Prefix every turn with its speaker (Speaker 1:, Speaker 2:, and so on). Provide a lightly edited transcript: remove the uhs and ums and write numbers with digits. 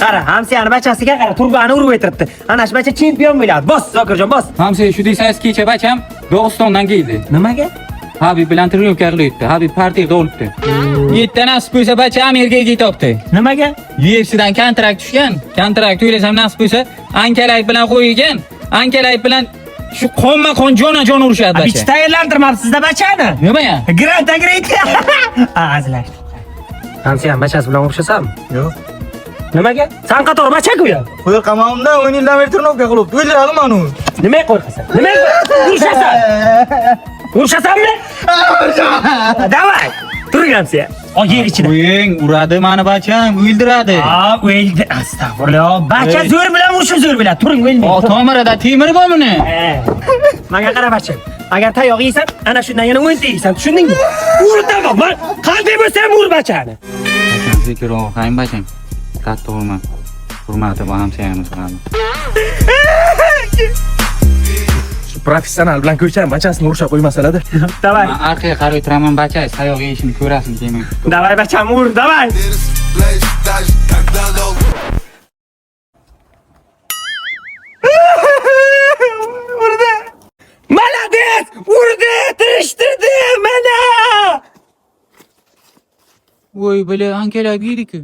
Speaker 1: Qara, hamsiyani bachasiga qara, turbani urib o'tiribdi. Ana shu bacha chempion bo'ladi. Bos, Zokirjon, bos.
Speaker 2: Hamsa shu deysangiz kecha bacham Dog'istondan keldi.
Speaker 1: Nimaga?
Speaker 2: Habib bilan tryuklarlik o'tdi. Habib partiyada o'libdi. 7 ta nasib bo'lsa bacha Amerikaga ketibdi.
Speaker 1: Nimaga?
Speaker 2: UFC'dan kontrakt tushgan. Kontrakt o'ylasam nasib bo'lsa Ankalay bilan qo'ygan. Ankalay bilan shu qonma-qon jona-jon urishadi bacha.
Speaker 1: Bitta tayyorlantirmabsiz-da bachani.
Speaker 2: Nima ya?
Speaker 1: Granta grant. Azlash. Hamsiyam bachasi bilan urishasam?
Speaker 3: Yo'q.
Speaker 1: Nimaga? San qator bacha-ku ya.
Speaker 3: Qo'y qamamda 10 yildan beri turnovka qilibdi. O'ldiradi meni.
Speaker 1: Nimaga qo'rqasan? Nimaga urishasan? Urishasanmi? Davay. Turgansiz. O yer ichida.
Speaker 2: O'ying uradi meni bacham, o'ldiradi.
Speaker 1: O'ldi. Astag'firullah. Bacha zo'r bilan urishi zo'r bilan. Turing, o'lmaydi.
Speaker 2: Tomirida temir bormi?
Speaker 1: Menga qara bacham. Agar tayoq yeysan, ana shundan yana 10 ta yeysan. Tushundingmi? Ur tamom. Men qanday bo'lsa ham ur bachani.
Speaker 2: Bacham zikroq, qayn bacham. Katta urma. Hurmati bu hamsayamiz qiladi.
Speaker 3: Professional bilan ko'cham bachasini urishga qo'ymasalar-da.
Speaker 1: Davay.
Speaker 2: Men orqaga qarab turaman bacha, tayoq yeyishini ko'rasin demang.
Speaker 1: Davay bacham, ur, davay. Urdi. Молодец! Urdi, tirishtirdi mana.
Speaker 2: Voy, bile Ankalay biydi-ku.